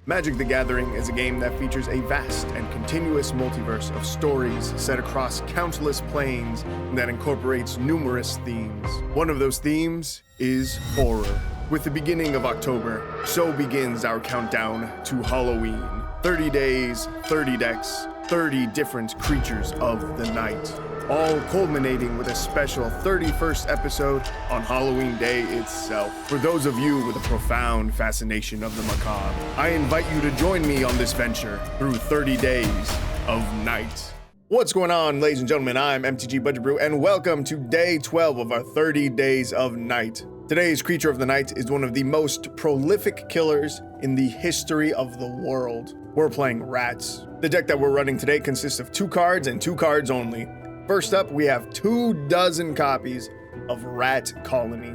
Magic: The Gathering is a game that features a vast and continuous multiverse of stories set across countless planes that incorporates numerous themes. One of those themes is horror. With the beginning of October, so begins our countdown to Halloween. 30 days, 30 decks, 30 different creatures of the night, all culminating with a special 31st episode on Halloween Day itself. For those of you with a profound fascination of the macabre, I invite you to join me on this venture through 30 days of night. What's going on, ladies and gentlemen? I'm MTG Budget Brew, and welcome to day 12 of our 30 days of night. Today's creature of the night is one of the most prolific killers in the history of the world. We're playing rats. The deck that we're running today consists of 2 cards and 2 cards only. First up, we have 24 copies of Rat Colony.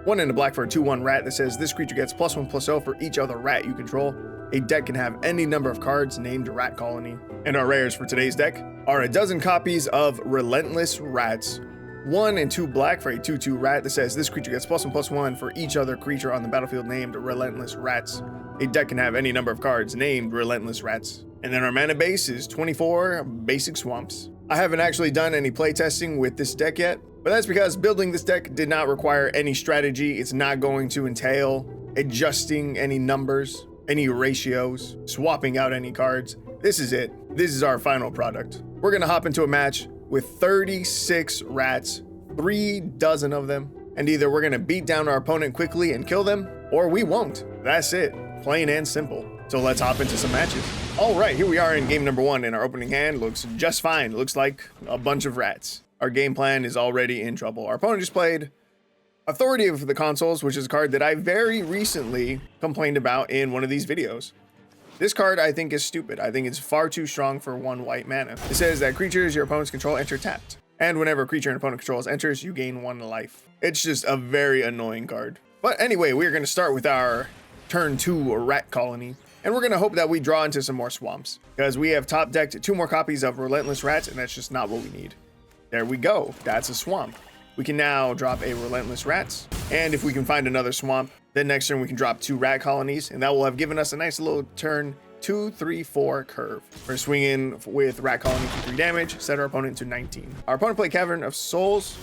1 in a black for a 2/1 rat that says this creature gets +1/+0 for each other rat you control. A deck can have any number of cards named Rat Colony. And our rares for today's deck are 12 copies of Relentless Rats. 1 and 2 black for a 2/2 rat that says this creature gets +1/+1 for each other creature on the battlefield named Relentless Rats. A deck can have any number of cards named Relentless Rats. And then our mana base is 24 basic swamps. I haven't actually done any playtesting with this deck yet, but that's because building this deck did not require any strategy. It's not going to entail adjusting any numbers, any ratios, swapping out any cards. This is it. This is our final product. We're gonna hop into a match with 36 rats, 3 dozen of them, and either we're gonna beat down our opponent quickly and kill them, or we won't. That's it. Plain and simple. So let's hop into some matches. All right, here we are in game number 1, and our opening hand looks just fine. Looks like a bunch of rats. Our game plan is already in trouble. Our opponent just played Authority of the Consuls, which is a card that I very recently complained about in one of these videos. This card I think is stupid. I think it's far too strong for 1 white mana. It says that creatures your opponents control enter tapped. And whenever a creature an opponent controls enters, you gain 1 life. It's just a very annoying card. But anyway, we're going to start with our turn 2 Rat Colony. And we're going to hope that we draw into some more swamps, because we have top decked 2 more copies of Relentless Rats, and that's just not what we need. There we go. That's a swamp. We can now drop a Relentless Rats, and if we can find another swamp, then next turn we can drop 2 Rat Colonies, and that will have given us a nice little turn 2, 3, 4 curve. We're swinging with Rat Colony for 3 damage, set our opponent to 19. Our opponent played Cavern of Souls,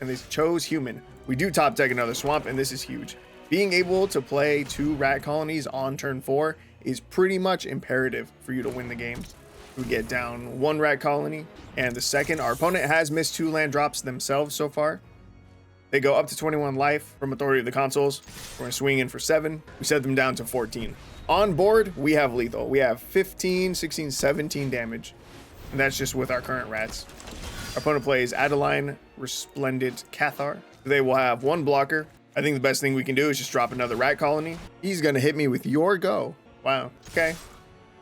and they chose Human. We do top deck another swamp, and this is huge. Being able to play 2 Rat Colonies on turn 4 is pretty much imperative for you to win the game. We get down 1 Rat Colony, and the second, our opponent has missed 2 land drops themselves so far. They go up to 21 life from Authority of the Consuls. We're gonna swing in for 7. We set them down to 14. On board, we have lethal. We have 15, 16, 17 damage, and that's just with our current rats. Our opponent plays Adeline Resplendent Cathar. They will have 1 blocker. I think the best thing we can do is just drop another Rat Colony. He's gonna hit me with Your Go. Wow, okay.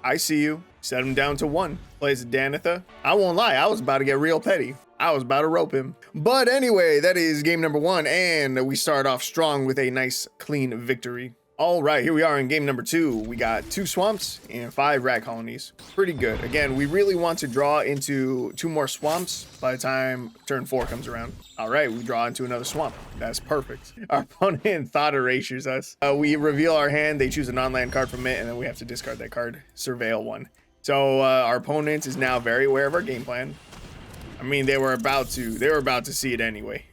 I see you. Set him down to 1. Plays Danitha. I won't lie, I was about to get real petty. I was about to rope him. But anyway, that is game number 1, and we start off strong with a nice, clean victory. All right, here we are in game number 2. We got 2 swamps and 5 Rat Colonies. Pretty good. Again, we really want to draw into 2 more swamps by the time turn 4 comes around. All right, we draw into another swamp. That's perfect. Our opponent Thought Erasures us. We reveal our hand, they choose a non-land card from it, and then we have to discard that card. Surveil 1. So our opponent is now very aware of our game plan. I mean, they were about to see it anyway,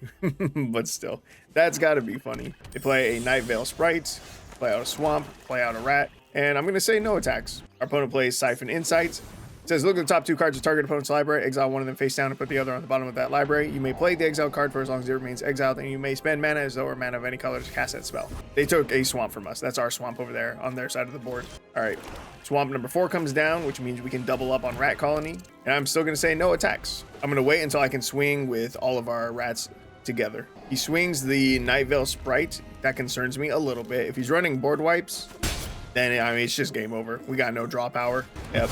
but still, that's gotta be funny. They play a Night Veil Sprite, play out a swamp, play out a rat, and I'm gonna say no attacks. Our opponent plays Siphon Insights. It says look at the top 2 cards of target opponent's library, exile 1 of them face down and put the other on the bottom of that library. You may play the exiled card for as long as it remains exiled, and you may spend mana as though or mana of any color to cast that spell. They took a swamp from us. That's our swamp over there on their side of the board. All right, swamp number 4 comes down, which means we can double up on Rat Colony, and I'm still gonna say no attacks. I'm gonna wait until I can swing with all of our rats together. He swings the Night Veil Sprite. That concerns me a little bit. If he's running board wipes, then I mean it's just game over. We got no draw power. Yep.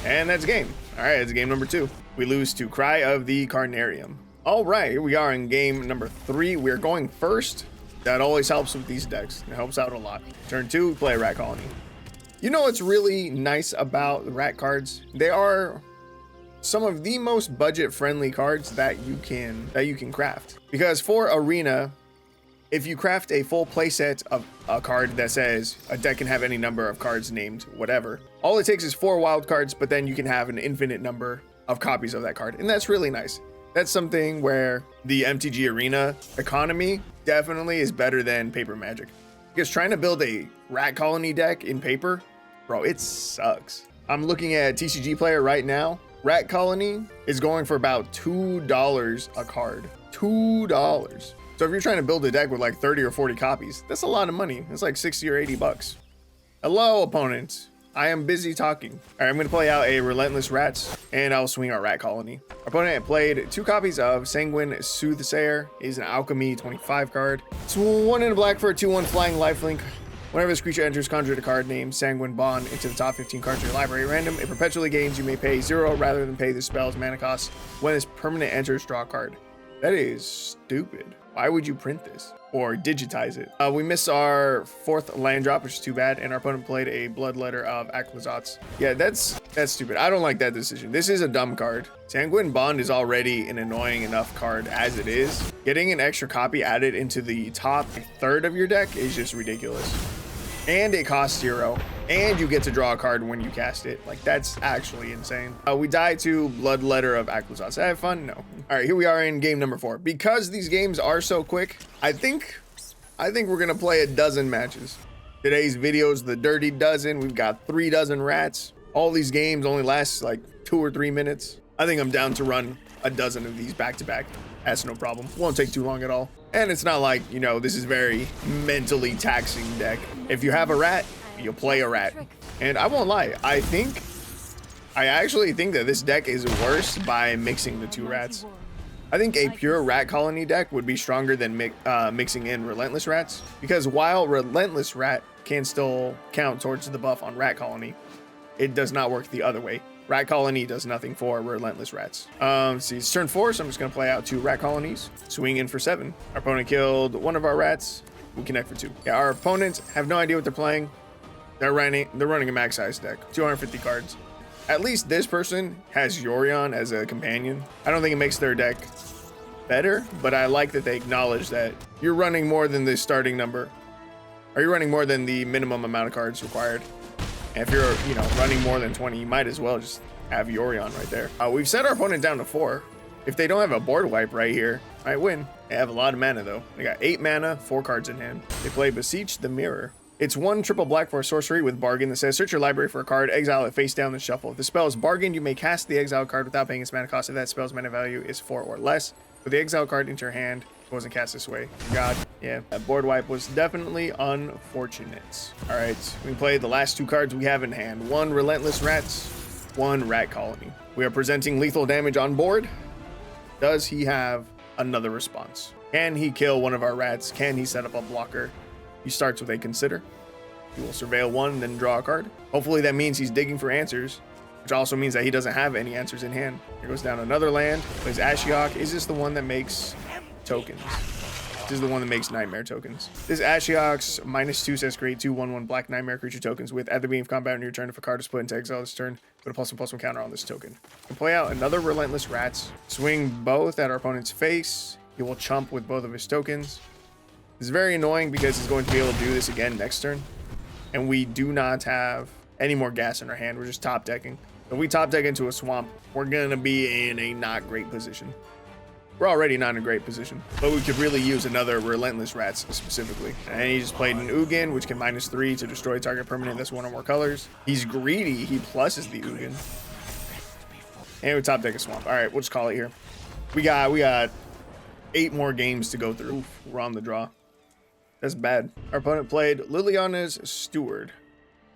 And that's game. All right, it's game number 2. We lose to Cry of the Carnarium. All right, here we are in game number 3. We're going first. That always helps with these decks. It helps out a lot. Turn 2, play Rat Colony. You know what's really nice about the rat cards? They are some of the most budget-friendly cards that you can craft. Because for Arena, If you craft a full playset of a card that says a deck can have any number of cards named whatever, all it takes is 4 wild cards, but then you can have an infinite number of copies of that card. And that's really nice. That's something where the MTG Arena economy definitely is better than Paper Magic. Because trying to build a rat colony deck in paper, bro, it sucks. I'm looking at TCG Player right now. Rat colony is going for about $2 a card. $2. So if you're trying to build a deck with like 30 or 40 copies, that's a lot of money. It's like 60 or 80 bucks. Hello, opponents. I am busy talking. All right, I'm gonna play out a Relentless Rats and I'll swing our Rat Colony. Our opponent played 2 copies of Sanguine Soothsayer. He's an Alchemy 25 card. It's 1 in a black for a 2/1 flying lifelink. Whenever this creature enters, conjure a card named Sanguine Bond into the top 15 cards of your library at random. It perpetually gains. You may pay 0 rather than pay the spell's mana cost. When this permanent enters, draw a card. That is stupid. Why would you print this or digitize it? We missed our 4th land drop, which is too bad, and our opponent played a Bloodletter of Aquazotz. Yeah, that's stupid. I don't like that decision. This is a dumb card. Sanguine Bond is already an annoying enough card as it is. Getting an extra copy added into the top 1/3 of your deck is just ridiculous. And it costs 0, and you get to draw a card when you cast it. Like, that's actually insane. We died to Bloodletter of Aquazotz. I have fun? No. All right, here we are in game number 4. Because these games are so quick, I think we're gonna play a dozen matches. Today's video is the Dirty Dozen. We've got 3 dozen rats. All these games only last like 2 or 3 minutes. I think I'm down to run a dozen of these back to back. That's no problem. Won't take too long at all. And it's not like, you know, this is very mentally taxing deck. If you have a rat, you'll play a rat. And I won't lie, I actually think that this deck is worse by mixing the 2 rats. I think a pure rat colony deck would be stronger than mixing in Relentless Rats, because while Relentless Rat can still count towards the buff on rat colony, it does not work the other way. Rat Colony does nothing for Relentless Rats. See, it's turn 4, so I'm just gonna play out 2 Rat Colonies. Swing in for 7. Our opponent killed 1 of our rats. We connect for 2. Yeah, our opponents have no idea what they're playing. They're running a max size deck, 250 cards. At least this person has Yorion as a companion. I don't think it makes their deck better, but I like that they acknowledge that you're running more than the starting number, or you're running more than the minimum amount of cards required. And if you're, you know, running more than 20, you might as well just have Yorion right there. We've set our opponent down to 4. If they don't have a board wipe right here, might win. They have a lot of mana though. They got 8 mana, 4 cards in hand. They play Beseech the Mirror. It's 1 triple black for a sorcery with Bargain that says search your library for a card, exile it face down, and shuffle. If the spell is Bargain, you may cast the exile card without paying its mana cost if that spell's mana value is 4 or less. Put the exile card into your hand. It wasn't cast this way. God, yeah, that board wipe was definitely unfortunate. All right, we played the last 2 cards we have in hand. 1 Relentless Rats, 1 Rat Colony. We are presenting lethal damage on board. Does he have another response? Can he kill 1 of our rats? Can he set up a blocker? He starts with a Consider. He will surveil 1, then draw a card. Hopefully that means he's digging for answers, which also means that he doesn't have any answers in hand. Here goes down another land. Plays Ashiok. Is this the one that makes tokens? This is the one that makes nightmare tokens. This Ashiok's -2 says create 2 1/1 black nightmare creature tokens with at the beginning of combat on your turn. If a card is put into exile this turn, put a +1/+1 counter on this token. You can play out another Relentless Rats. Swing both at our opponent's face. He will chump with both of his tokens. It's very annoying because he's going to be able to do this again next turn. And we do not have any more gas in our hand. We're just top decking. If we top deck into a swamp, we're going to be in a not great position. We're already not in a great position, but we could really use another Relentless Rats specifically. And he just played an Ugin, which can -3 to destroy target permanent that's 1 or more colors. He's greedy. He pluses the Ugin. And we top deck a swamp. All right, we'll just call it here. We got 8 more games to go through. Oof, we're on the draw. That's bad. Our opponent played Liliana's Steward.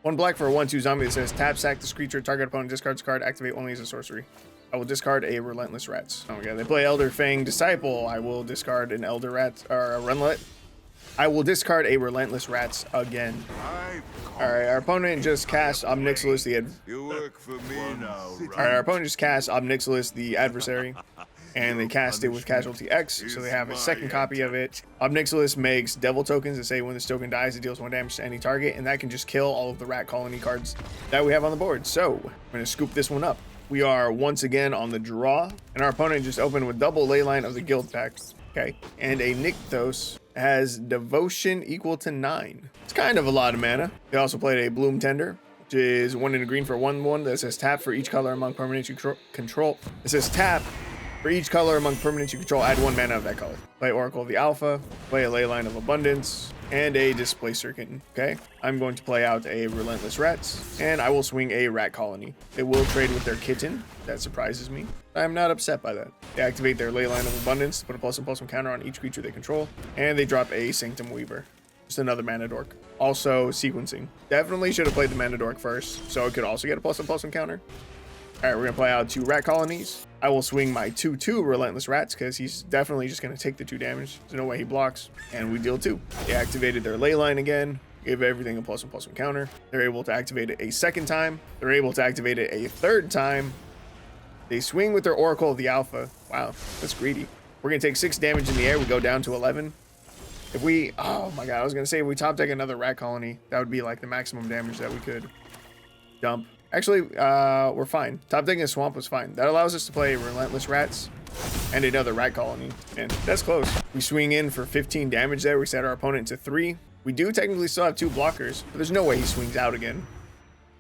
1 black for a 1/2 zombie that says tap, sack this creature, target opponent discards a card, activate only as a sorcery. I will discard a Relentless Rats. Oh my god, they play Elder Fang Disciple. I will discard an Elder Rat, or a Runlet. I will discard a Relentless Rats again. Alright, our opponent just cast Obnixilis the our opponent just cast Obnixilis the adversary. And they cast it with Casualty X, so they have a second copy of it. Obnixilis makes Devil tokens that say when this token dies, it deals 1 damage to any target, and that can just kill all of the Rat Colony cards that we have on the board. So, I'm going to scoop this one up. We are once again on the draw, and our opponent just opened with double Leyline of the Guild Pact. Okay, and a Nykthos has devotion equal to 9. It's kind of a lot of mana. They also played a Bloom Tender, which is 1 in a green for 1/1 that says tap for each color among permanents you control. It says tap for each color among permanents you control, add 1 mana of that color. Play Oracle of the Alpha, play a Leyline of Abundance, and a Displacer Kitten. Okay, I'm going to play out a Relentless Rats, and I will swing a Rat Colony. They will trade with their Kitten. That surprises me. I'm not upset by that. They activate their Leyline of Abundance to put a +1/+1 counter on each creature they control, and they drop a Sanctum Weaver. Just another Mana Dork. Also, sequencing. Definitely should have played the Mana Dork first, so it could also get a +1/+1 counter. All right, we're gonna play out 2 Rat Colonies. I will swing my 2/2 Relentless Rats because he's definitely just gonna take the 2 damage. There's no way he blocks, and we deal 2. They activated their Leyline again, gave everything a +1/+1 counter. They're able to activate it a second time. They're able to activate it a third time. They swing with their Oracle of the Alpha. Wow, that's greedy. We're gonna take 6 damage in the air. We go down to 11. If we, oh my god, I was gonna say if we top deck another Rat Colony, that would be like the maximum damage that we could dump. Actually, we're fine. Top decking a Swamp was fine. That allows us to play Relentless Rats and another Rat Colony. And that's close. We swing in for 15 damage there. We set our opponent to 3. We do technically still have 2 blockers, but there's no way he swings out again.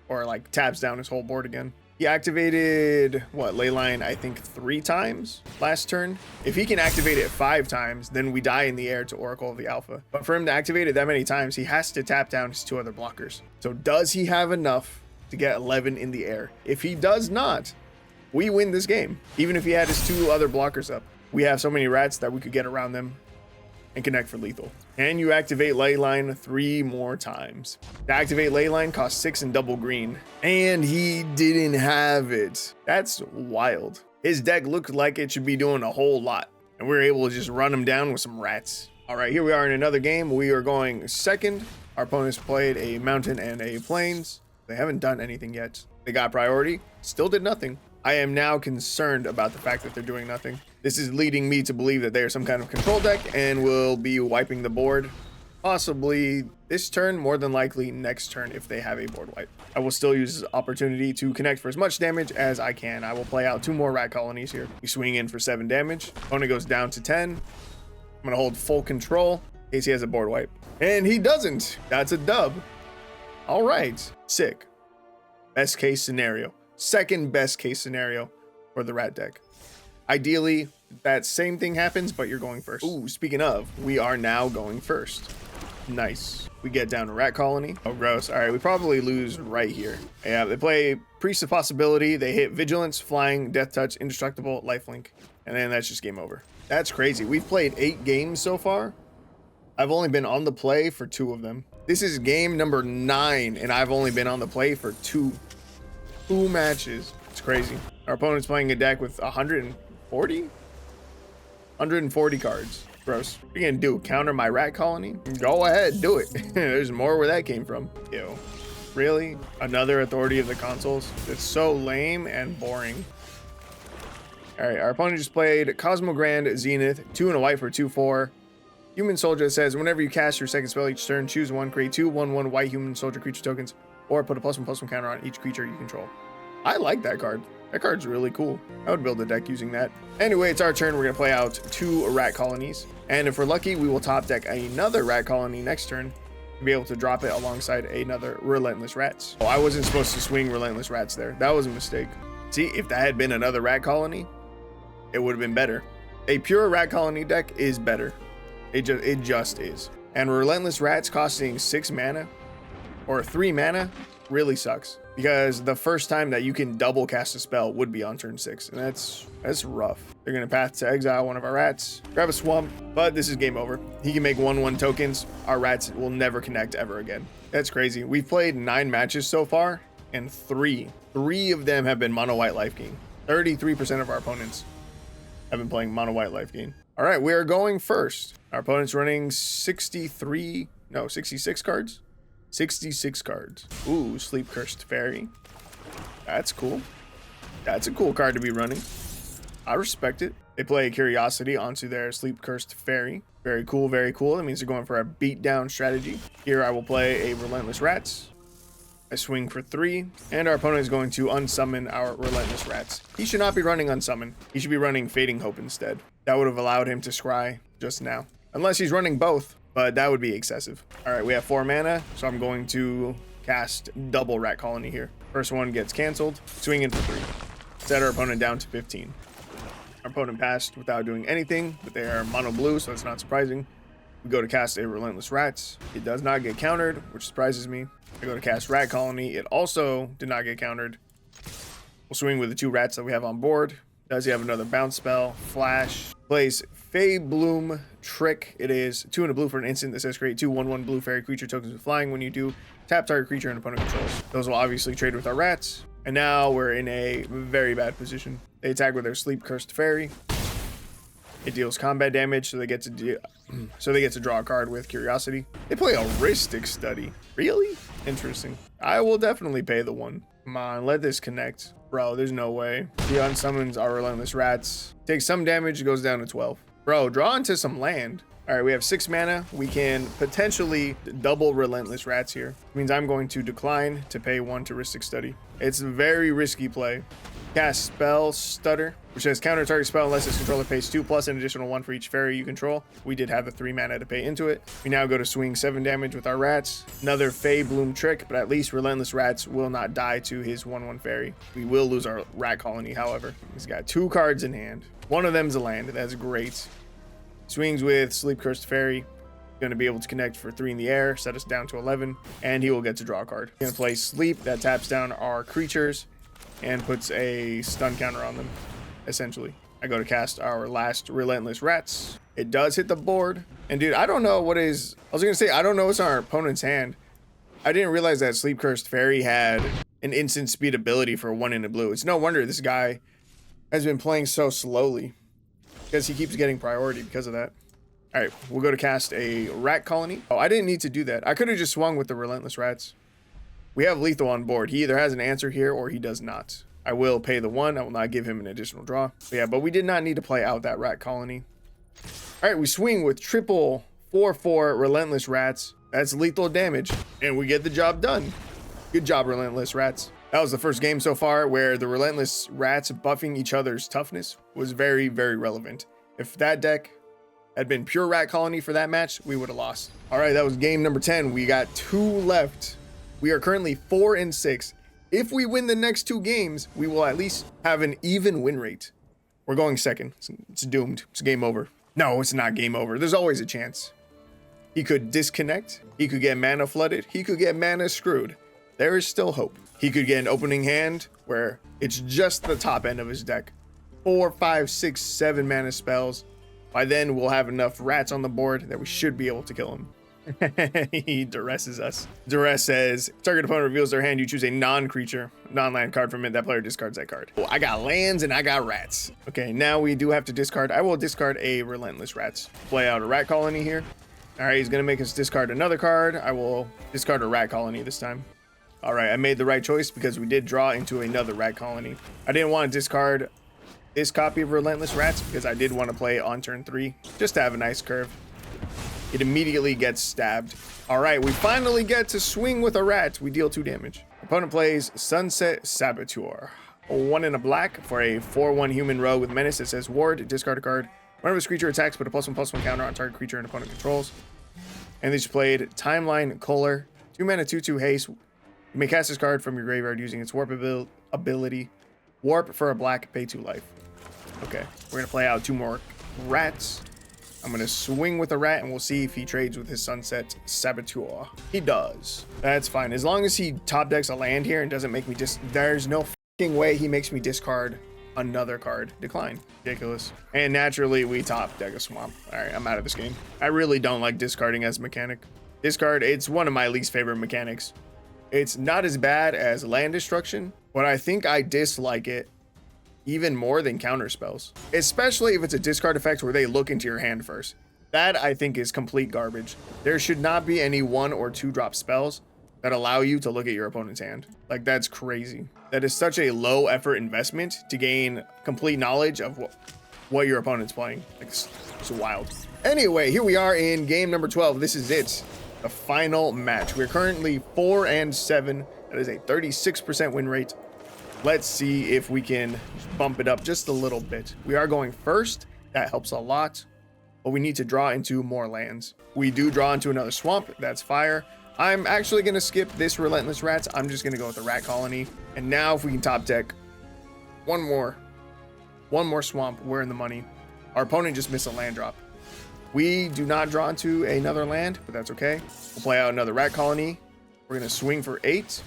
Or like taps down his whole board again. He activated, what, Leyline, I think 3 times last turn. If he can activate it 5 times, then we die in the air to Oracle of the Alpha. But for him to activate it that many times, he has to tap down his 2 other blockers. So does he have enough to get 11 in the air? If he does not, we win this game. Even if he had his 2 other blockers up. We have so many rats that we could get around them and connect for lethal. And you activate Leyline 3 more times. To activate Leyline costs 6 and double green. And he didn't have it. That's wild. His deck looked like it should be doing a whole lot. And we were able to just run him down with some rats. All right, here we are in another game. We are going second. Our opponents played a mountain and a plains. They haven't done anything yet. They got priority, still did nothing. I am now concerned about the fact that they're doing nothing. This is leading me to believe that they are some kind of control deck and will be wiping the board. Possibly this turn, more than likely next turn if they have a board wipe. I will still use this opportunity to connect for as much damage as I can. I will play out 2 more Rat Colonies here. We swing in for 7 damage. Opponent goes down to 10. I'm gonna hold full control in case he has a board wipe. And he doesn't. That's a dub. All right, sick. Best case scenario. Second best case scenario for the rat deck. Ideally, that same thing happens, but you're going first. Ooh, speaking of, we are now going first. Nice. We get down to Rat Colony. Oh, gross. All right, we probably lose right here. Yeah, they play Priest of Possibility. They hit Vigilance, Flying, Death Touch, Indestructible, Lifelink, and then that's just game over. That's crazy. We've played 8 games so far. I've only been on the play for 2 of them. This is game number 9, and I've only been on the play for 2 matches. It's crazy. Our opponent's playing a deck with 140 cards. Gross. What are you gonna do? Counter my Rat Colony? Go ahead, do it. There's more where that came from. Ew. Really? Another Authority of the Consoles? It's so lame and boring. Alright, our opponent just played Cosmogrand Zenith, 2 and a white for 2/4. Human Soldier says, whenever you cast your second spell each turn, choose 1, create 2 1/1 white Human Soldier creature tokens, or put a +1/+1 counter on each creature you control. I like that card. That card's really cool. I would build a deck using that. Anyway, it's our turn. We're gonna play out 2 Rat Colonies. And if we're lucky, we will top deck another Rat Colony next turn to be able to drop it alongside another Relentless Rats. Oh, I wasn't supposed to swing Relentless Rats there. That was a mistake. See, if that had been another Rat Colony, it would have been better. A pure Rat Colony deck is better. It just is. And Relentless Rats costing 6 mana or 3 mana really sucks, because the first time that you can double cast a spell would be on turn 6, and that's rough. They're gonna path to exile one of our rats, grab a swamp, but this is game over. He can make 1/1 tokens. Our rats will never connect ever again. That's crazy. We've played 9 matches so far, and 3 of them have been mono white life gain. 33% of our opponents have been playing mono white life gain. All right, we are going first. Our opponent's running 66 cards. 66 cards. Ooh, Sleep Cursed Fairy. That's cool. That's a cool card to be running. I respect it. They play Curiosity onto their Sleep Cursed Fairy. Very cool, very cool. That means they're going for a beatdown strategy. Here I will play a Relentless Rats. I swing for 3, and our opponent is going to unsummon our Relentless Rats. He should not be running Unsummon. He should be running Fading Hope instead. That would have allowed him to scry just now. Unless he's running both, but that would be excessive. All right, we have 4 mana, so I'm going to cast double Rat Colony here. First one gets canceled, swing in for 3. Set our opponent down to 15. Our opponent passed without doing anything, but they are mono blue, so it's not surprising. We go to cast a Relentless Rats. It does not get countered, which surprises me. I go to cast Rat Colony. It also did not get countered. We'll swing with the 2 rats that we have on board. Does he have another bounce spell? Flash. Plays Fey Bloom Trick. It is 2 and a blue for an instant that says create 2 1/1 blue fairy creature tokens with flying. When you do, tap target creature and opponent controls. Those will obviously trade with our rats. And now we're in a very bad position. They attack with their Sleep Cursed Fairy. It deals combat damage, so they get to draw a card with Curiosity. They play a Rhystic Study. Really? Interesting. I will definitely pay the 1. Come on, let this connect. Bro, there's no way. He unsummons our Relentless Rats. Takes some damage, goes down to 12. Bro, draw into some land. All right, we have 6 mana. We can potentially double Relentless Rats here. Means I'm going to decline to pay 1 to Rhystic Study. It's a very risky play. Cast Spell Stutter, which says counter target spell unless its controller pays 2 plus an additional 1 for each fairy you control. We did have the 3 mana to pay into it. We now go to swing 7 damage with our rats. Another Fey Bloom Trick, but at least Relentless Rats will not die to his 1/1 fairy. We will lose our Rat Colony, however. He's got 2 cards in hand. One of them's a land. That's great. Swings with Sleep Cursed Fairy. Going to be able to connect for 3 in the air, set us down to 11, and he will get to draw a card. Going to play Sleep. That taps down our creatures and puts a stun counter on them, essentially. I go to cast our last Relentless Rats. It does hit the board. And dude, I don't know what is... I was going to say, I don't know what's in our opponent's hand. I didn't realize that Sleep Cursed Fairy had an instant speed ability for 1 in a blue. It's no wonder this guy has been playing so slowly, because he keeps getting priority because of that. All right, we'll go to cast a Rat Colony. Oh, I didn't need to do that. I could have just swung with the Relentless Rats. We have lethal on board. He either has an answer here or he does not. I will pay the 1. I will not give him an additional draw. But yeah, but we did not need to play out that Rat Colony. All right, we swing with triple 4/4 Relentless Rats. That's lethal damage, and we get the job done. Good job, Relentless Rats. That was the first game so far where the Relentless Rats buffing each other's toughness was very, very relevant. If that deck had been pure Rat Colony for that match, we would have lost. All right, that was game number 10. We got 2 left. We are currently 4-6. If we win the next 2 games, we will at least have an even win rate. We're going second. It's doomed. It's game over. No, it's not game over. There's always a chance. He could disconnect. He could get mana flooded. He could get mana screwed. There is still hope. He could get an opening hand where it's just the top end of his deck. 4, 5, 6, 7 mana spells. By then, we'll have enough rats on the board that we should be able to kill him. He duresses us. Duress says, target opponent reveals their hand. You choose a non-creature, non-land card from it. That player discards that card. Oh, I got lands and I got rats. Okay, now we do have to discard. I will discard a Relentless Rats. Play out a Rat Colony here. All right, he's going to make us discard another card. I will discard a Rat Colony this time. All right, I made the right choice because we did draw into another Rat Colony. I didn't want to discard this copy of Relentless Rats because I did want to play on turn 3 just to have a nice curve. It immediately gets stabbed. All right, we finally get to swing with a rat. We deal 2 damage. Opponent plays Sunset Saboteur. 1 in a black for a 4/1 human rogue with menace that says ward, discard a card. Whenever this creature attacks, put a +1/+1 counter on target creature and opponent controls. And they just played Timeline Kohler. 2 mana, 2/2 haste. You may cast this card from your graveyard using its warp ability. Warp for a black, pay 2 life. Okay, we're gonna play out 2 more rats. I'm gonna swing with a rat and we'll see if he trades with his Sunset Saboteur. He does. That's fine. As long as he top decks a land here and doesn't make me there's no fucking way he makes me discard another card. Decline. Ridiculous. And naturally we top deck a swamp. All right, I'm out of this game. I really don't like discarding as a mechanic. Discard, it's one of my least favorite mechanics. It's not as bad as land destruction, but I think I dislike it even more than counter spells, especially if it's a discard effect where they look into your hand first. That I think is complete garbage. There should not be any 1 or 2 drop spells that allow you to look at your opponent's hand. Like, that's crazy. That is such a low effort investment to gain complete knowledge of what your opponent's playing. Like, it's wild. Anyway, here we are in game number 12. This is it, the final match. We're currently 4-7. That is a 36% win rate. Let's see if we can bump it up just a little bit. We are going first. That helps a lot. but we need to draw into more lands. We do draw into another swamp. That's fire. I'm actually going to skip this Relentless Rats. I'm just going to go with the Rat Colony. And now if we can top deck one more swamp, we're in the money. Our opponent just missed a land drop. We do not draw into another land, but that's okay. We'll play out another Rat Colony. We're going to swing for 8.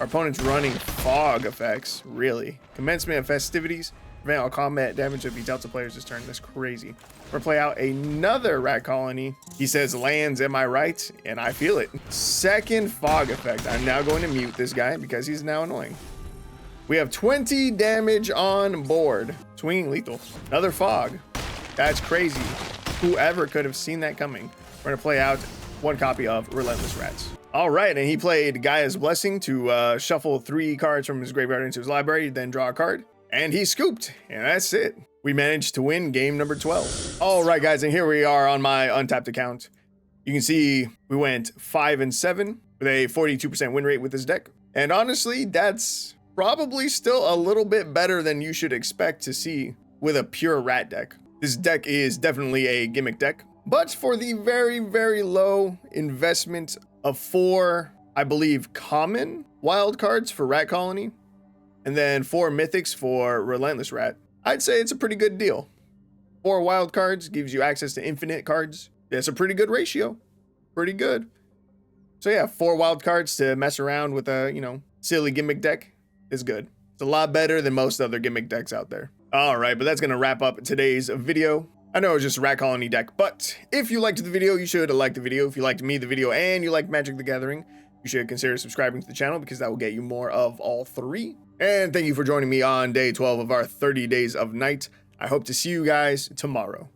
Our opponent's running fog effects, really. Commencement of festivities. Prevent all combat damage if he dealt to players this turn. That's crazy. We're gonna play out another Rat Colony. He says lands, am I right? And I feel it. Second fog effect. I'm now going to mute this guy because he's now annoying. We have 20 damage on board. Swinging lethal. Another fog. That's crazy. Whoever could have seen that coming. We're gonna play out one copy of Relentless Rats. All right, and he played Gaia's Blessing to shuffle 3 cards from his graveyard into his library, then draw a card. And he scooped, and that's it. We managed to win game number 12. All right, guys, and here we are on my Untapped account. You can see we went 5-7 with a 42% win rate with this deck. And honestly, that's probably still a little bit better than you should expect to see with a pure rat deck. This deck is definitely a gimmick deck, but for the very, very low investment of 4, I believe, common wild cards for Rat Colony, and then 4 mythics for Relentless Rat, I'd say it's a pretty good deal. 4 wild cards gives you access to infinite cards. That's a pretty good ratio. Pretty good. So yeah, 4 wild cards to mess around with a, silly gimmick deck is good. It's a lot better than most other gimmick decks out there. All right, but that's going to wrap up today's video. I know it was just a Rat Colony deck, but if you liked the video, you should like the video. If you liked me, the video, and you like Magic the Gathering, you should consider subscribing to the channel because that will get you more of all 3. And thank you for joining me on day 12 of our 30 Days of Night. I hope to see you guys tomorrow.